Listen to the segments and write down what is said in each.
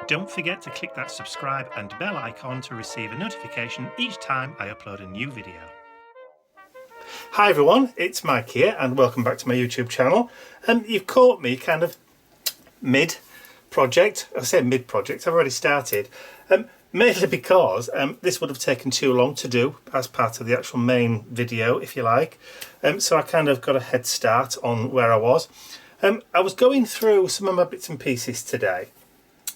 Don't forget to click that subscribe and bell icon to receive a notification each time I upload a new video. Hi everyone, it's Mike here and welcome back to my YouTube channel. You've caught me kind of mid-project. I say mid-project, I've already started. Mainly because this would have taken too long to do as part of the actual main video, if you like. So I kind of got a head start on where I was. I was going through some of my bits and pieces today,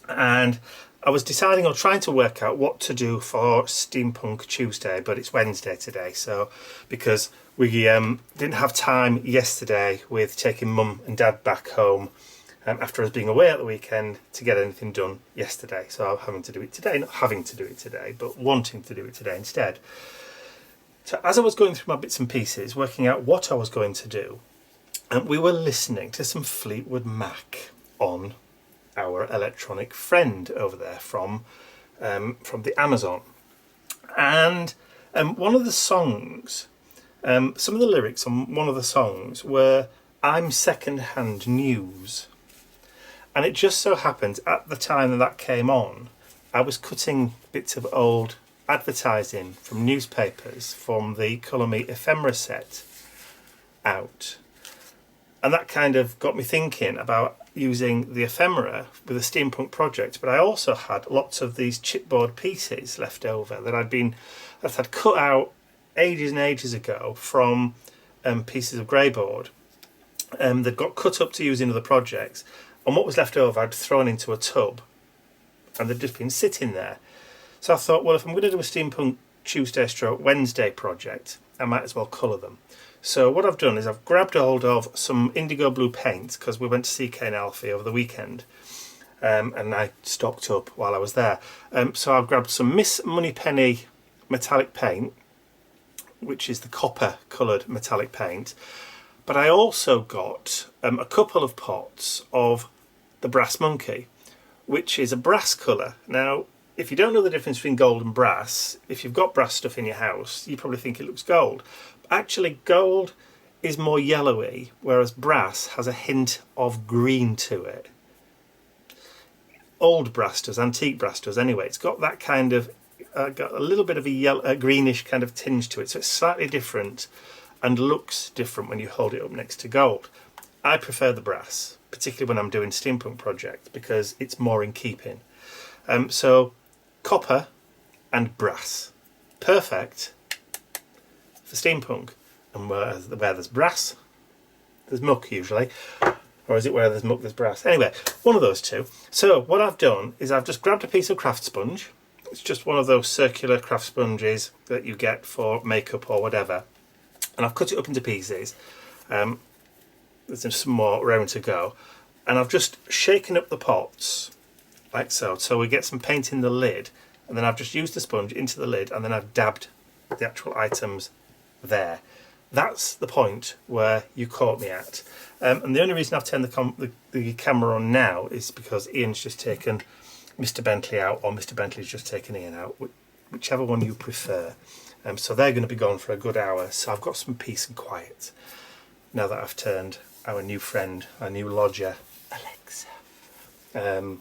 and I was deciding or trying to work out what to do for Steampunk Tuesday, but it's Wednesday today, so because we didn't have time yesterday with taking Mum and Dad back home after us being away at the weekend to get anything done yesterday. So I'm having to do it today, not having to do it today, but wanting to do it today instead. So as I was going through my bits and pieces, working out what I was going to do, we were listening to some Fleetwood Mac on our electronic friend over there from the Amazon. And one of the songs, some of the lyrics on one of the songs were, "I'm second-hand news." And it just so happened at the time that came on, I was cutting bits of old advertising from newspapers from the Colour Me ephemera set out. And that kind of got me thinking about using the ephemera with a steampunk project. But I also had lots of these chipboard pieces left over that I'd cut out ages and ages ago from pieces of greyboard. They'd got cut up to use in other projects. And what was left over I'd thrown into a tub, and they'd just been sitting there. So I thought, well, if I'm going to do a Steampunk Tuesday / Wednesday project, I might as well colour them. So what I've done is I've grabbed hold of some indigo blue paint, because we went to CK and Alfie over the weekend, and I stocked up while I was there. So I've grabbed some Miss Moneypenny metallic paint, which is the copper coloured metallic paint. But I also got a couple of pots of the Brass Monkey, which is a brass colour. Now, if you don't know the difference between gold and brass, if you've got brass stuff in your house, you probably think it looks gold. But actually, gold is more yellowy, whereas brass has a hint of green to it. Old brass does, antique brass does anyway. It's got that kind of, got a little bit of a yellow, greenish kind of tinge to it, so it's slightly different and looks different when you hold it up next to gold. I prefer the brass, particularly when I'm doing Steampunk project, because it's more in keeping. So copper and brass, perfect for Steampunk. And where there's brass, there's muck usually. Or is it where there's muck, there's brass? Anyway, one of those two. So what I've done is I've just grabbed a piece of craft sponge. It's just one of those circular craft sponges that you get for makeup or whatever. And I've cut it up into pieces. There's some more round to go. And I've just shaken up the pots, like so. So we get some paint in the lid. And then I've just used the sponge into the lid, and then I've dabbed the actual items there. That's the point where you caught me at. And the only reason I've turned the camera on now is because Ian's just taken Mr. Bentley out, or Mr. Bentley's just taken Ian out, whichever one you prefer. So they're going to be gone for a good hour, so I've got some peace and quiet now that I've turned our new friend, our new lodger, Alexa, now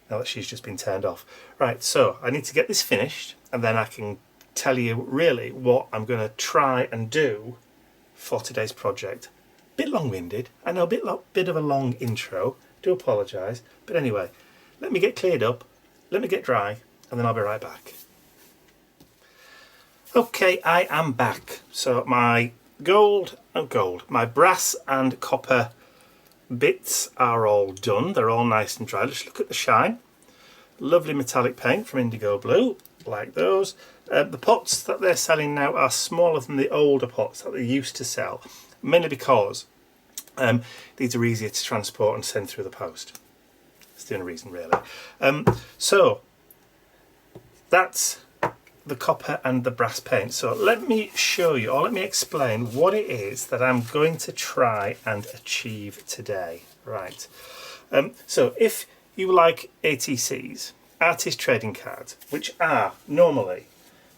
that she's just been turned off. Right, so I need to get this finished, and then I can tell you really what I'm going to try and do for today's project. Bit long-winded, I know, bit of a long intro, do apologise, but anyway, let me get cleared up, let me get dry, and then I'll be right back. Okay, I am back. So my my brass and copper bits are all done. They're all nice and dry. Just look at the shine. Lovely metallic paint from indigo blue, like those. The pots that they're selling now are smaller than the older pots that they used to sell, mainly because these are easier to transport and send through the post. That's the only reason, really. So that's the copper and the brass paint. So let me show you, or let me explain what it is that I'm going to try and achieve today. Right. So if you like ATCs, artist trading cards, which are normally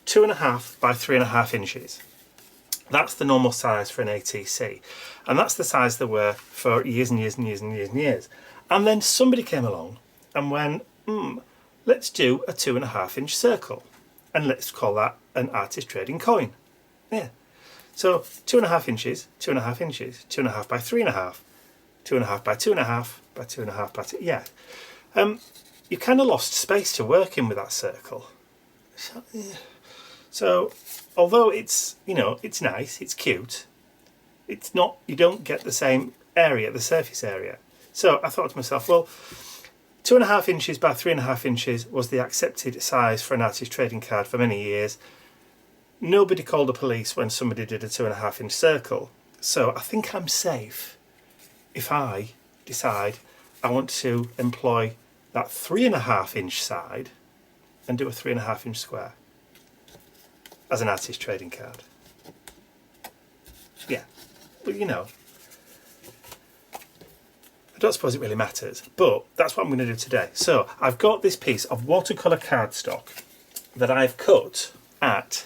2.5 by 3.5 inches. That's the normal size for an ATC, and that's the size they were for years and years and years and years and years. And then somebody came along and went, let's do a 2.5-inch circle, and let's call that an artist trading coin. Yeah. So 2.5 inches, 2.5 inches, 2.5 by 3.5, 2.5 by 2.5 by 2.5 by 2. Yeah. You kind of lost space to work in with that circle. So although it's, you know, it's nice, it's cute, it's not, you don't get the same area, the surface area. So I thought to myself, well, 2.5 inches by 3.5 inches was the accepted size for an artist trading card for many years. Nobody called the police when somebody did a 2.5-inch circle. So I think I'm safe if I decide I want to employ that 3.5-inch side and do a 3.5-inch square as an artist trading card. Yeah, but you know, I don't suppose it really matters, but that's what I'm going to do today. So I've got this piece of watercolour cardstock that I've cut at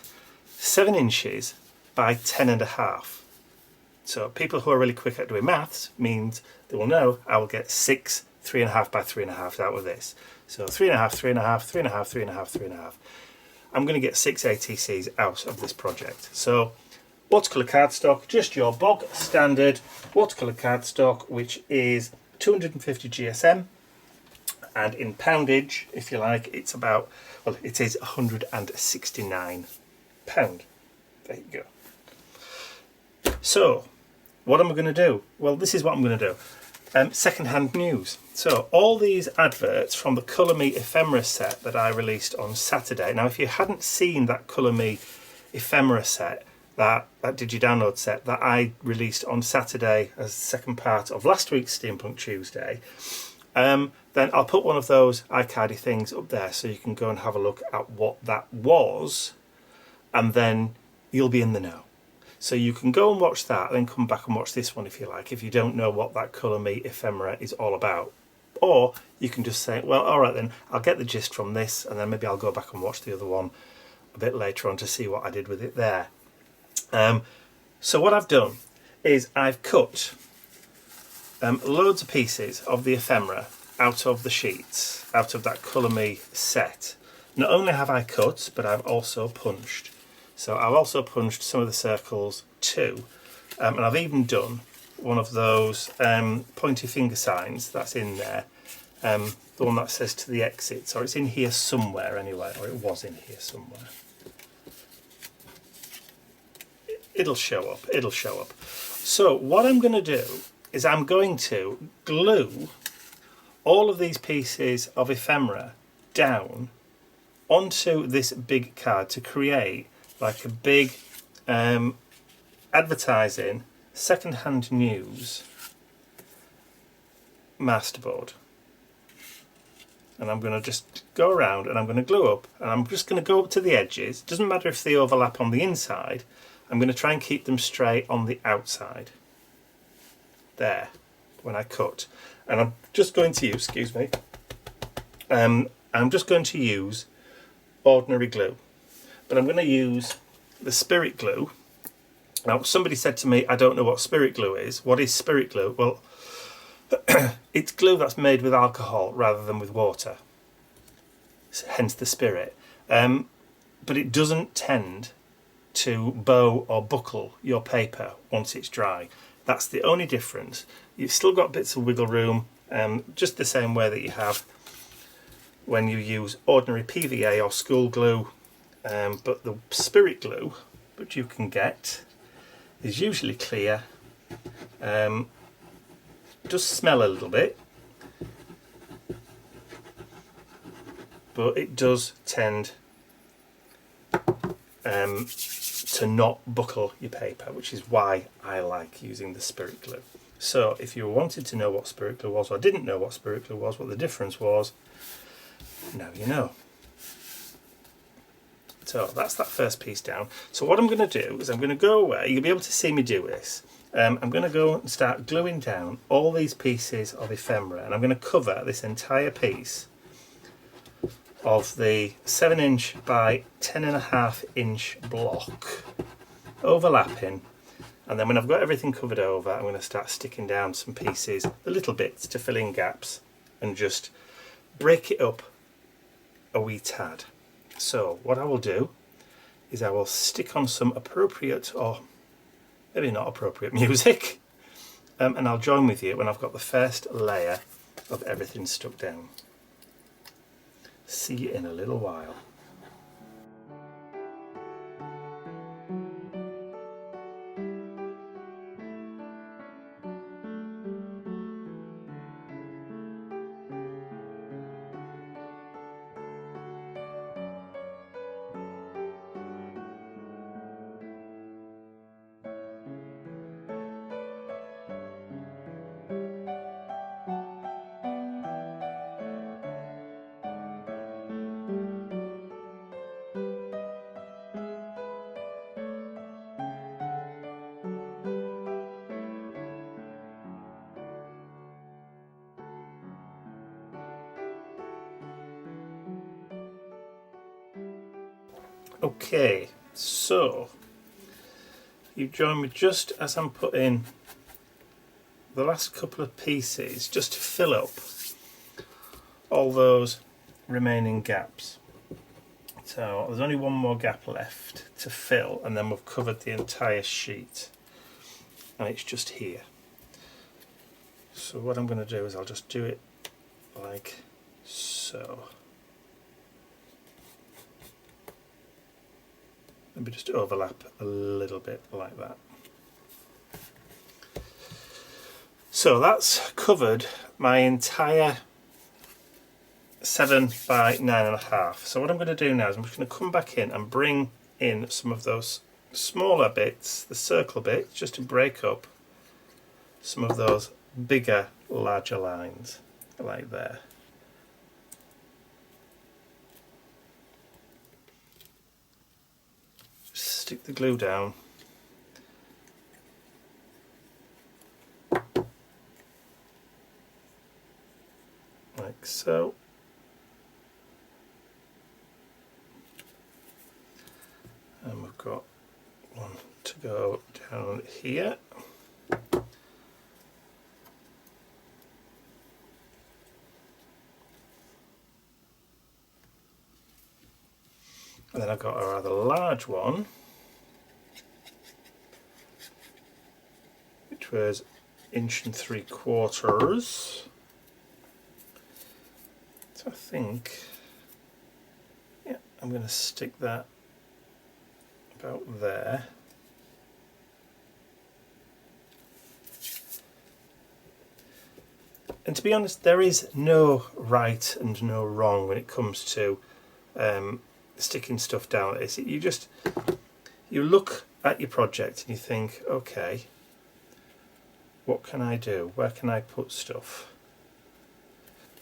7 inches by 10.5. So people who are really quick at doing maths means they will know I will get 6 3.5 by 3.5 out of this. So 3.5, 3.5, 3.5, 3.5, 3.5. I'm going to get 6 ATCs out of this project. So watercolour cardstock, just your bog standard watercolour cardstock, which is 250 GSM, and in poundage, if you like, it's about, well, it is £169. There you go. So what am I going to do? Well, this is what I'm going to do. Second-hand news. So all these adverts from the Colour Me ephemera set that I released on Saturday. Now, if you hadn't seen that Colour Me ephemera set, that digi-download set that I released on Saturday as the second part of last week's Steampunk Tuesday, then I'll put one of those iCardy things up there so you can go and have a look at what that was, and then you'll be in the know. So you can go and watch that, then come back and watch this one if you like, if you don't know what that Colour Me ephemera is all about. Or you can just say, well, all right then, I'll get the gist from this, and then maybe I'll go back and watch the other one a bit later on to see what I did with it there. So what I've done is I've cut loads of pieces of the ephemera out of the sheets, out of that Colour Me set. Not only have I cut, but I've also punched. So I've also punched some of the circles too, and I've even done one of those pointy finger signs that's in there, the one that says to the exit, or it's in here somewhere anyway, or it was in here somewhere. It'll show up, it'll show up. So what I'm going to do is I'm going to glue all of these pieces of ephemera down onto this big card to create like a big advertising second-hand news masterboard. And I'm going to just go around and I'm going to glue up, and I'm just going to go up to the edges. Doesn't matter if they overlap on the inside, I'm going to try and keep them straight on the outside. There, when I cut. And I'm just going to use, excuse me, I'm just going to use ordinary glue. But I'm going to use the spirit glue. Now, somebody said to me, I don't know what spirit glue is. What is spirit glue? Well, it's glue that's made with alcohol rather than with water. Hence the spirit. But it doesn't tend to bow or buckle your paper once it's dry. That's the only difference. You've still got bits of wiggle room, just the same way that you have when you use ordinary PVA or school glue. But the spirit glue that you can get is usually clear. Does smell a little bit, but it does tend to not buckle your paper, which is why I like using the spirit glue. So if you wanted to know what spirit glue was, or didn't know what spirit glue was, what the difference was, now you know. So that's that first piece down. So what I'm going to do is I'm going to go away. You'll be able to see me do this. I'm going to go and start gluing down all these pieces of ephemera, and I'm going to cover this entire piece of the 7-inch by 10.5-inch block, overlapping. And then when I've got everything covered over, I'm going to start sticking down some pieces, the little bits, to fill in gaps and just break it up a wee tad. So what I will do is I will stick on some appropriate, or maybe not appropriate, music, and I'll join with you when I've got the first layer of everything stuck down. See you in a little while. Okay, so you join me just as I'm putting the last couple of pieces just to fill up all those remaining gaps. So there's only one more gap left to fill, and then we've covered the entire sheet, and it's just here. So what I'm going to do is I'll just do it like so. Maybe just overlap a little bit like that. So that's covered my entire 7 by 9.5. So what I'm going to do now is I'm just going to come back in and bring in some of those smaller bits, the circle bits, just to break up some of those bigger, larger lines, like there. Stick the glue down. Like so. And we've got one to go down here. And then I've got a rather large one, which was 1.75 inches. So I think, yeah, I'm going to stick that about there. And to be honest, there is no right and no wrong when it comes to sticking stuff down like this. You look at your project and you think, okay, what can I do? Where can I put stuff?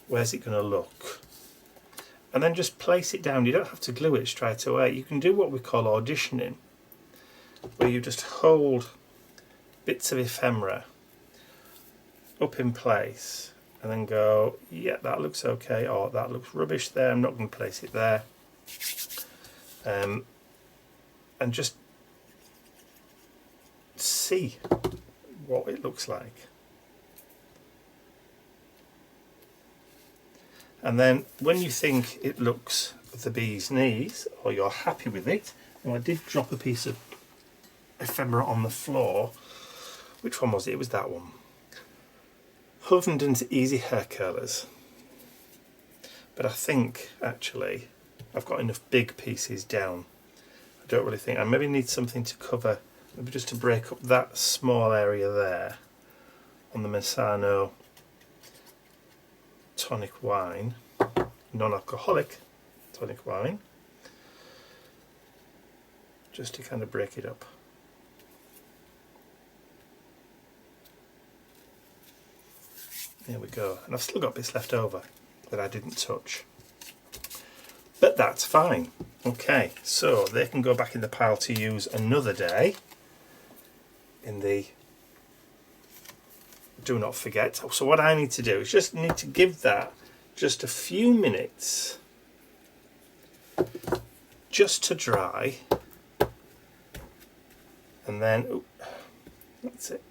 Where's it going to look? And then just place it down. You don't have to glue it straight away. You can do what we call auditioning, where you just hold bits of ephemera up in place and then go, yeah, that looks okay, or that looks rubbish there, I'm not going to place it there. And just see what it looks like. And then when you think it looks the bee's knees, or you're happy with it, and I did drop a piece of ephemera on the floor. Which one was it? It was that one. Hovnden's Easy Hair Curlers. But I think actually I've got enough big pieces down. I don't really think I maybe need something to cover, maybe just to break up that small area there on the Messano tonic wine, non-alcoholic tonic wine, just to kind of break it up. There we go, and I've still got bits left over that I didn't touch, but that's fine. Okay, so they can go back in the pile to use another day in the do not forget. So what I need to do is just need to give that just a few minutes just to dry, and then ooh, that's it.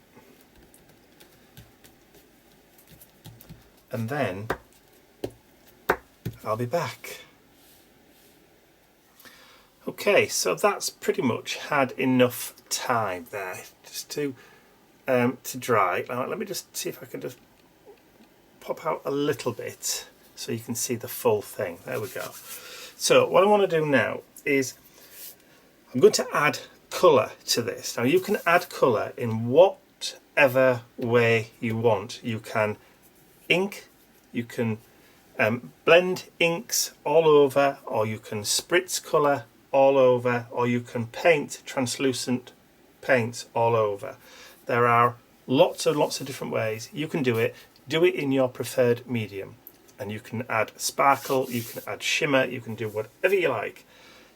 And then I'll be back. Okay, so that's pretty much had enough time there just to dry. Now, let me just see if I can just pop out a little bit so you can see the full thing. There we go. So what I want to do now is I'm going to add colour to this. Now you can add colour in whatever way you want. You can ink, you can blend inks all over, or you can spritz colour all over, or you can paint translucent paints all over. There are lots of different ways you can do it. Do it in your preferred medium, and you can add sparkle, you can add shimmer, you can do whatever you like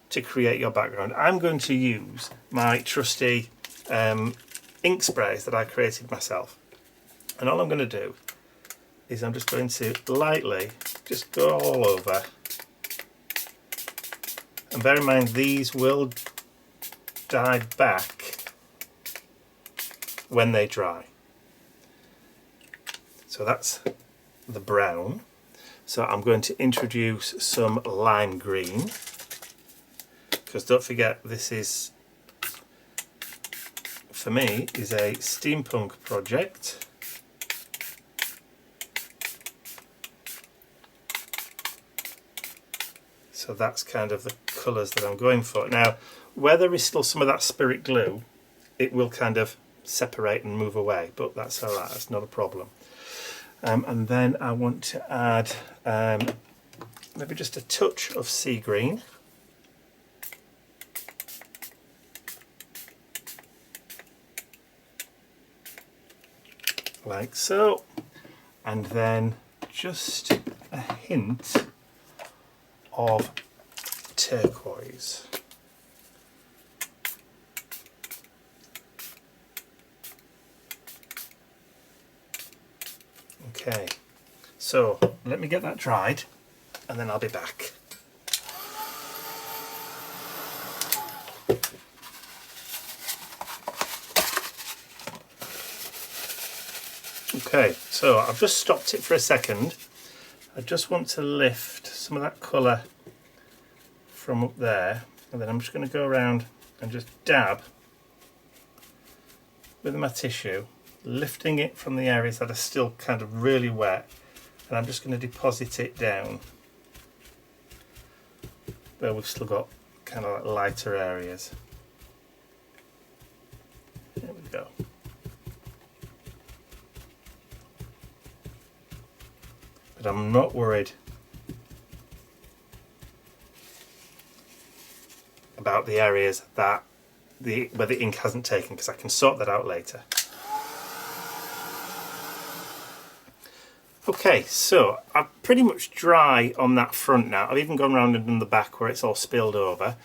to create your background. I'm going to use my trusty ink sprays that I created myself, and all I'm going to do is I'm just going to lightly just go all over. And bear in mind, these will die back when they dry. So that's the brown. So I'm going to introduce some lime green, because don't forget, this is, for me, is a steampunk project. So that's kind of the colours that I'm going for. Now, where there is still some of that spirit glue, it will kind of separate and move away, but that's alright, that's not a problem. And then I want to add maybe just a touch of sea green. Like so. And then just a hint of turquoise. Okay, so let me get that dried and then I'll be back. Okay, so I've just stopped it for a second. I just want to lift some of that colour from up there, and then I'm just going to go around and just dab with my tissue, lifting it from the areas that are still kind of really wet, and I'm just going to deposit it down where we've still got kind of like lighter areas. There we go. But I'm not worried about the areas that where the ink hasn't taken, because I can sort that out later. Okay, so I'm pretty much dry on that front now. I've even gone around and done the back where it's all spilled over.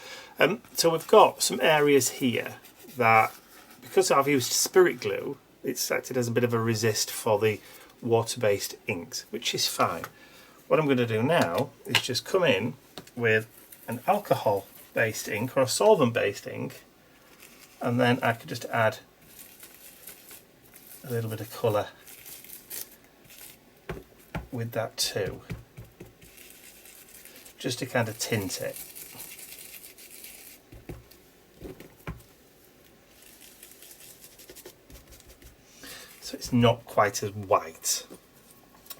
So we've got some areas here that, because I've used spirit glue, it's acted as a bit of a resist for the water-based inks, which is fine. What I'm going to do now is just come in with an alcohol-based ink or a solvent-based ink, and then I could just add a little bit of colour with that too, just to kind of tint it. So it's not quite as white.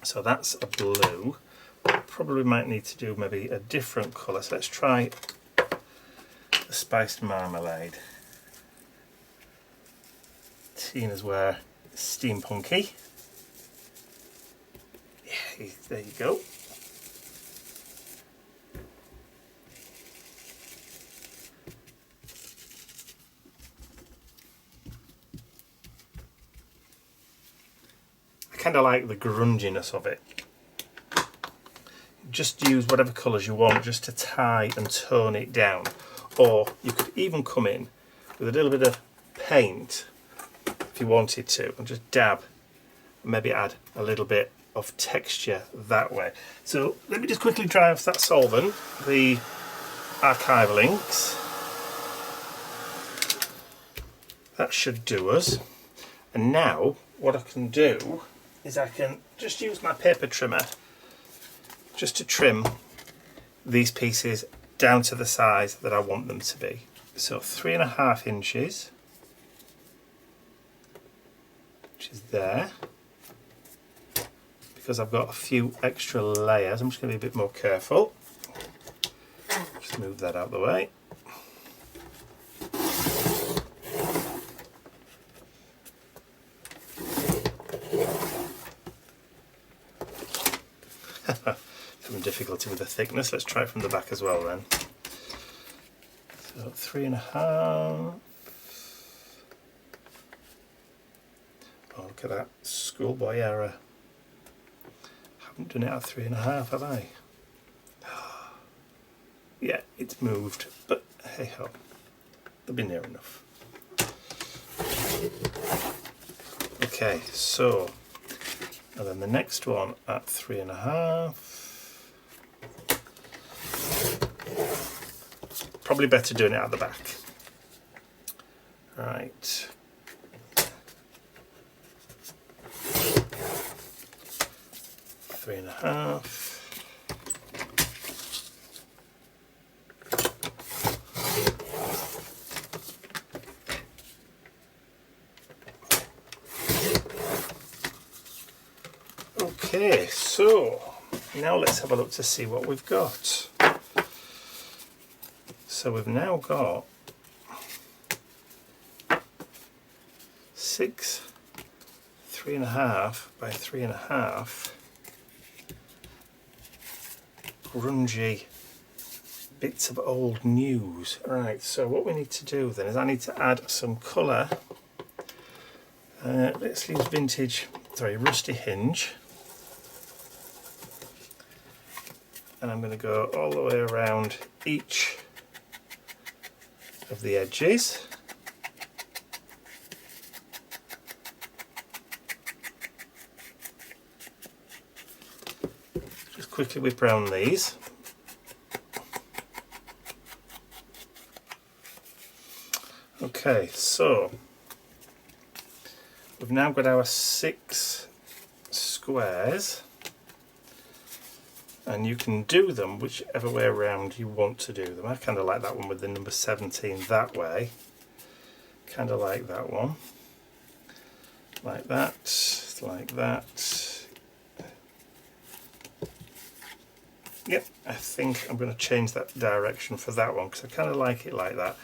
So that's a blue. Probably might need to do maybe a different colour. So let's try the spiced marmalade. Seeing as we're steampunky. Yeah, there you go. Kind of like the grunginess of it. Just use whatever colours you want just to tie and tone it down, or you could even come in with a little bit of paint if you wanted to and just dab and maybe add a little bit of texture that way. So let me just quickly dry off that solvent, the archival inks. That should do us. And now what I can do is I can just use my paper trimmer just to trim these pieces down to the size that I want them to be. So 3.5 inches, which is there. Because I've got a few extra layers, I'm just going to be a bit more careful. Just move that out of the way. Having difficulty with the thickness. Let's try it from the back as well then. So 3.5. Oh, look at that schoolboy error. Haven't done it at 3.5, have I? Yeah, it's moved, but hey ho, they'll be near enough. Okay, so and then the next one at 3.5. Probably better doing it at the back. Right. Three and a half. Okay, so now let's have a look to see what we've got. So we've now got 6 3.5 by 3.5 grungy bits of old news. Right, so what we need to do then is I need to add some colour. Let's use rusty hinge. And I'm going to go all the way around each of the edges. Just quickly whip around these. Okay, so we've now got our 6 squares, and you can do them whichever way around you want to do them. I kind of like that one with the number 17 that way. Kind of like that one. Like that, like that. Yep, I think I'm going to change that direction for that one because I kind of like it like that.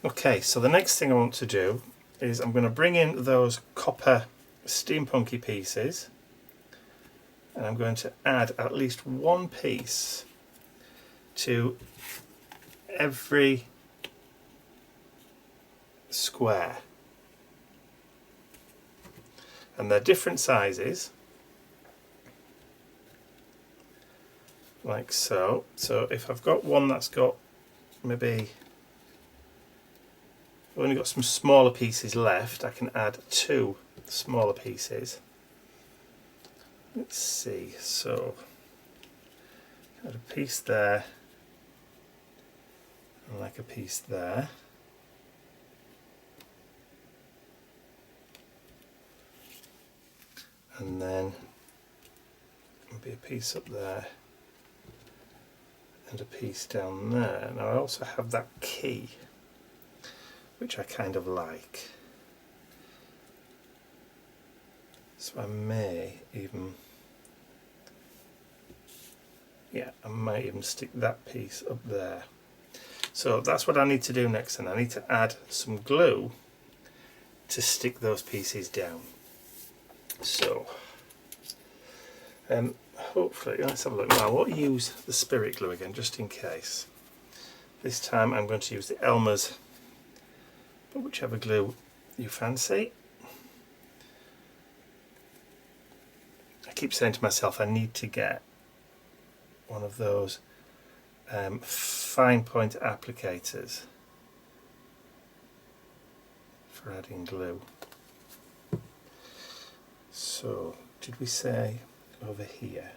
Okay, so the next thing I want to do is I'm going to bring in those copper steampunky pieces, and I'm going to add at least one piece to every square. And they're different sizes, like so. So if I've got one that's got maybe, I've only got some smaller pieces left, I can add 2 smaller pieces. Let's see, so got a piece there and like a piece there. And then maybe a piece up there and a piece down there. Now I also have that key, which I kind of like. So I may even, I might even stick that piece up there. So that's what I need to do next, and I need to add some glue to stick those pieces down. So hopefully, let's have a look now. I won't use the spirit glue again, just in case. This time I'm going to use the Elmer's, but whichever glue you fancy. I keep saying to myself I need to get one of those fine point applicators for adding glue. So, did we say over here?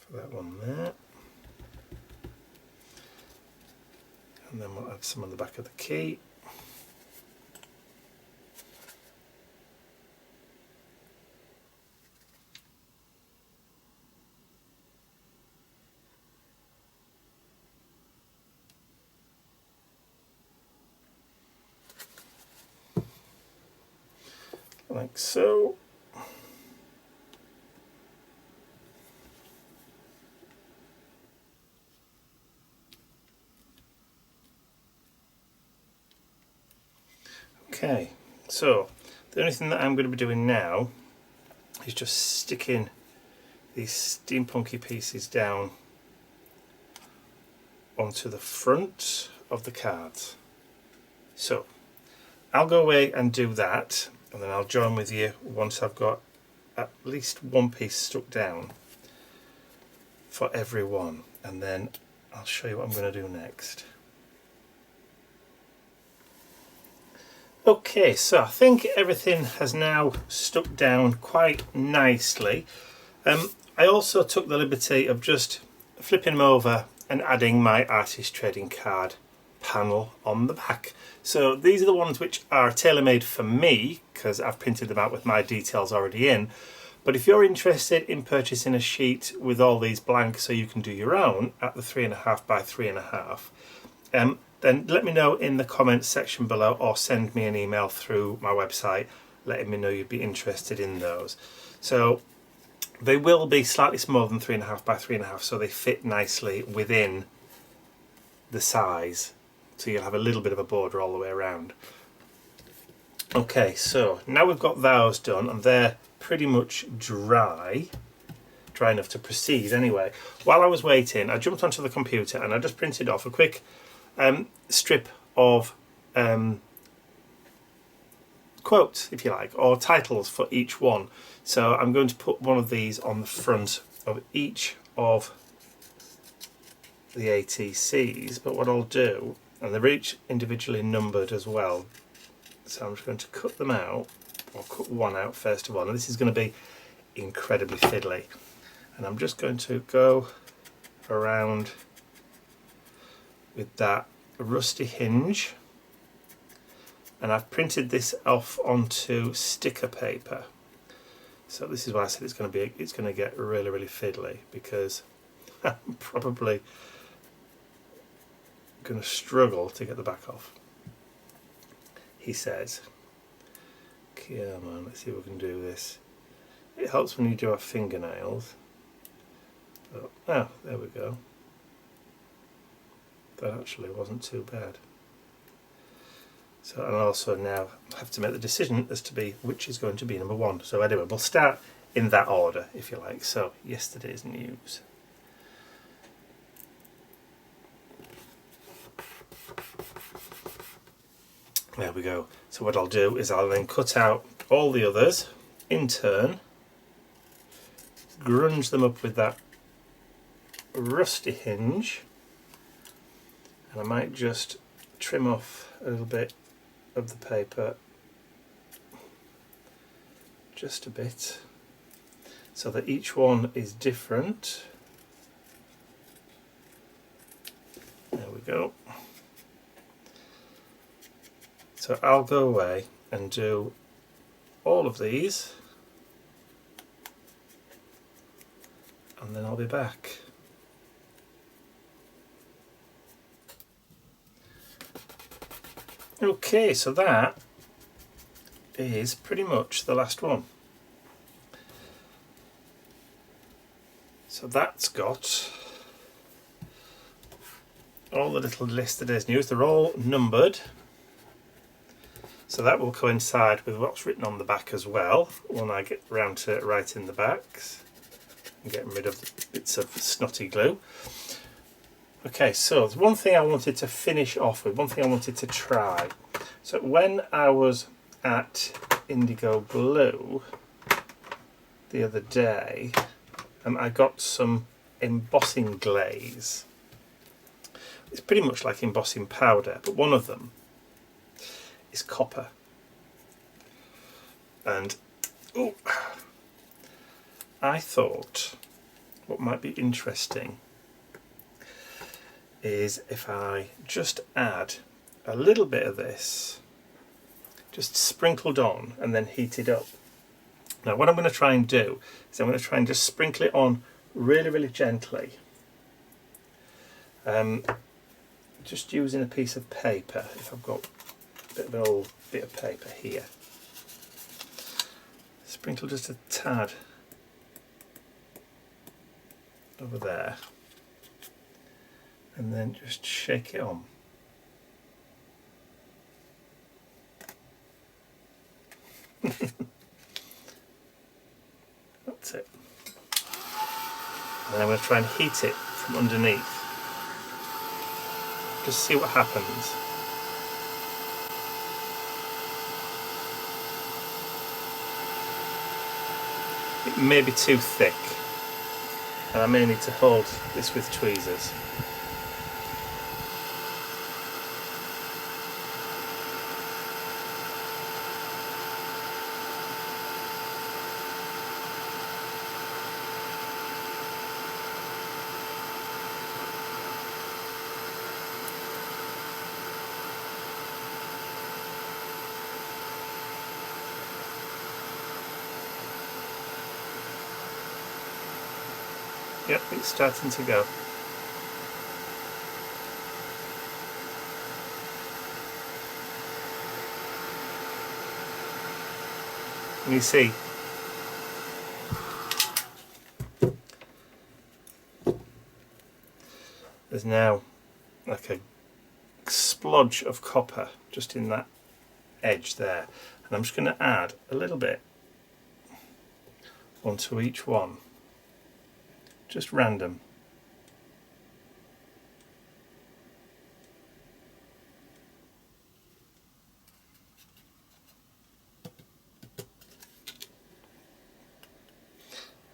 For that one there. And then we'll add some on the back of the key. like so. Okay, so the only thing that I'm going to be doing now is just sticking these steampunky pieces down onto the front of the cards. So I'll go away and do that, and then I'll join with you once I've got at least one piece stuck down for every one, and then I'll show you what I'm going to do next. Okay, so I think everything has now stuck down quite nicely. I also took the liberty of just flipping them over and adding my artist trading card panel on the back. So these are the ones which are tailor-made for me because I've printed them out with my details already in. But if you're interested in purchasing a sheet with all these blank so you can do your own at the 3.5 by 3.5, then let me know in the comments section below, or send me an email through my website letting me know you'd be interested in those. So they will be slightly smaller than 3.5 by 3.5, so they fit nicely within the size. So you'll have a little bit of a border all the way around. Okay, so now we've got those done and they're pretty much dry enough to proceed anyway. While I was waiting, I jumped onto the computer and I just printed off a quick strip of quotes, if you like, or titles for each one. So I'm going to put one of these on the front of each of the ATCs, but what I'll do, and they're each individually numbered as well, so I'm just going to cut them out, or cut one out first of all, and this is going to be incredibly fiddly, and I'm just going to go around with that rusty hinge, and I've printed this off onto sticker paper. So this is why I said it's going to get really fiddly, because I'm probably going to struggle to get the back off. He says, come on, let's see if we can do this. It helps when you do our fingernails. Oh, there we go. That actually wasn't too bad. So, and I also now have to make the decision as to be which is going to be number one. So anyway, we'll start in that order, if you like. So, yesterday's news. There we go. So what I'll do is I'll then cut out all the others in turn, grunge them up with that rusty hinge, and I might just trim off a little bit of the paper, just a bit, so that each one is different. There we go. So I'll go away and do all of these, and then I'll be back. Okay, so that is pretty much the last one. So that's got all the little yesterday's news. They're all numbered. So that will coincide with what's written on the back as well when I get round to writing the backs and getting rid of the bits of snotty glue. Okay, so there's one thing I wanted to finish off with, one thing I wanted to try. So when I was at Indigo Blue the other day, I got some embossing glaze. It's pretty much like embossing powder, but one of them is copper. And I thought what might be interesting is if I just add a little bit of this, just sprinkled on and then heated up. Now what I'm going to try and do is I'm going to try and just sprinkle it on really gently, just using a piece of paper, if I've got a bit of an old bit of paper here. sprinkle just a tad over there, and then just shake it on. That's it. And I'm going to try and heat it from underneath. Just see what happens. It may be too thick, and I may need to hold this with tweezers. Yep, it's starting to go. And you see, there's now like a splodge of copper just in that edge there. And I'm just going to add a little bit onto each one. Just random.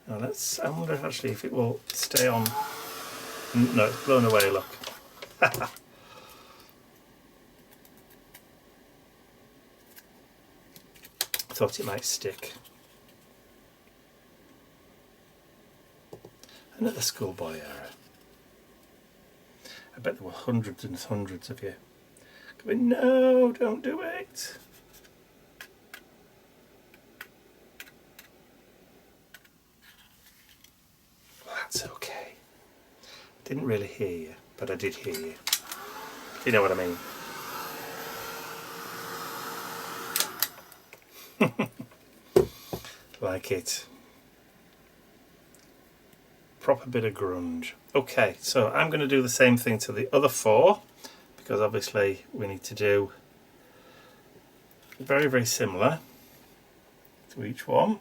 Now I wonder actually if it will stay on. No, it's blown away, look. Thought it might stick. Another schoolboy error. I bet there were hundreds and hundreds of you going, no, don't do it. Well, that's okay. Didn't really hear you, but I did hear you. You know what I mean. Like it. Proper bit of grunge. Okay, so I'm going to do the same thing to the other four, because obviously we need to do very, very similar to each one.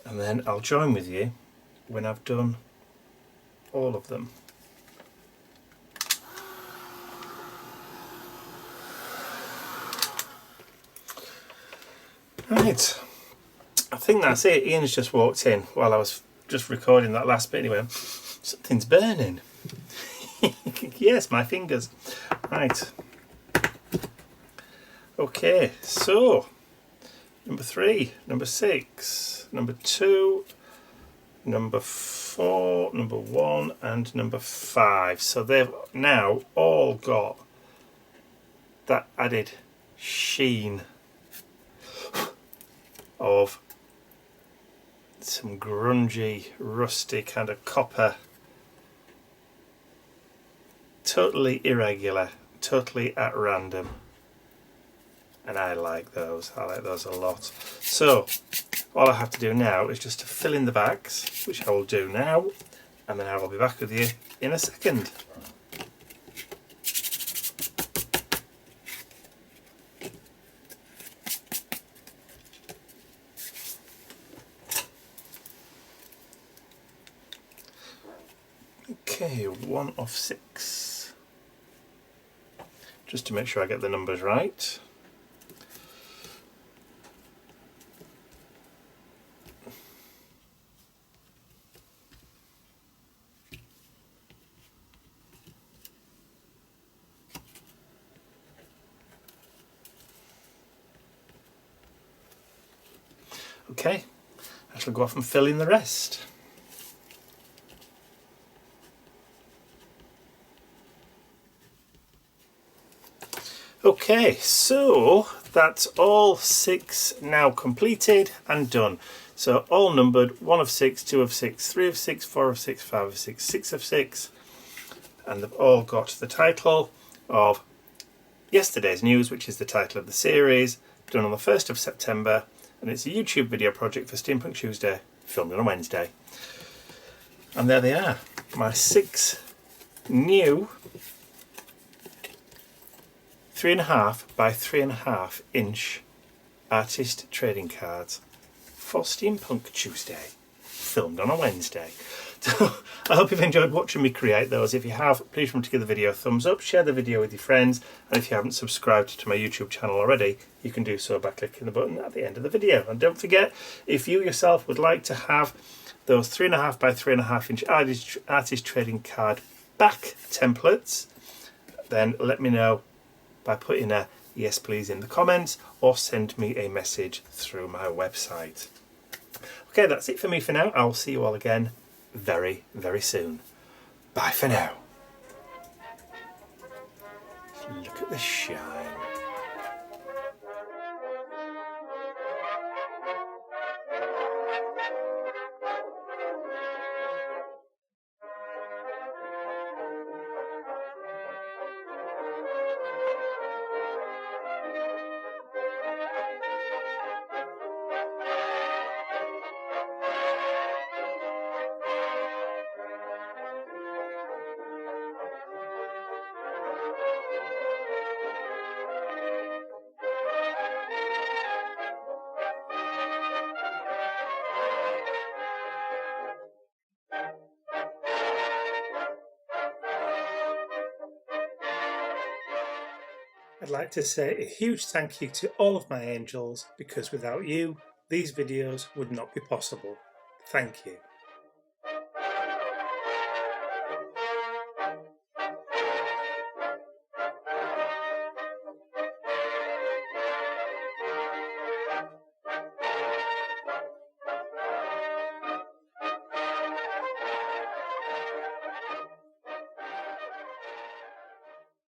And then I'll join with you when I've done all of them. Right, I think that's it. Ian's just walked in while I was just recording that last bit. Anyway, something's burning. Yes, my fingers. Right. Okay, so number 3, number 6, number 2, number 4, number 1 and number 5. So they've now all got that added sheen of some grungy, rusty kind of copper. Totally irregular, totally at random. And I like those a lot. So all I have to do now is just to fill in the bags, which I will do now, and then I will be back with you in a second. Okay, 1 of 6. Just to make sure I get the numbers right. Okay, I shall go off and fill in the rest. Okay, so that's all 6 now completed and done. So all numbered: 1 of 6, 2 of 6, 3 of 6, 4 of 6, 5 of 6, 6 of 6, and they've all got the title of yesterday's news, which is the title of the series, done on the 1st of September, and it's a YouTube video project for Steampunk Tuesday, filmed on a Wednesday. And there they are, my 6 new 3.5 by 3.5 inch artist trading cards for Steampunk Tuesday, filmed on a Wednesday. So I hope you've enjoyed watching me create those. If you have, please remember to give the video a thumbs up, share the video with your friends, and if you haven't subscribed to my YouTube channel already, you can do so by clicking the button at the end of the video. And don't forget, if you yourself would like to have those 3.5 by 3.5 inch artist trading card back templates, then let me know by putting a yes please in the comments, or send me a message through my website. Okay, that's it for me for now. I'll see you all again very, very soon. Bye for now. Look at the shine. I'd like to say a huge thank you to all of my angels, because without you, these videos would not be possible. Thank you.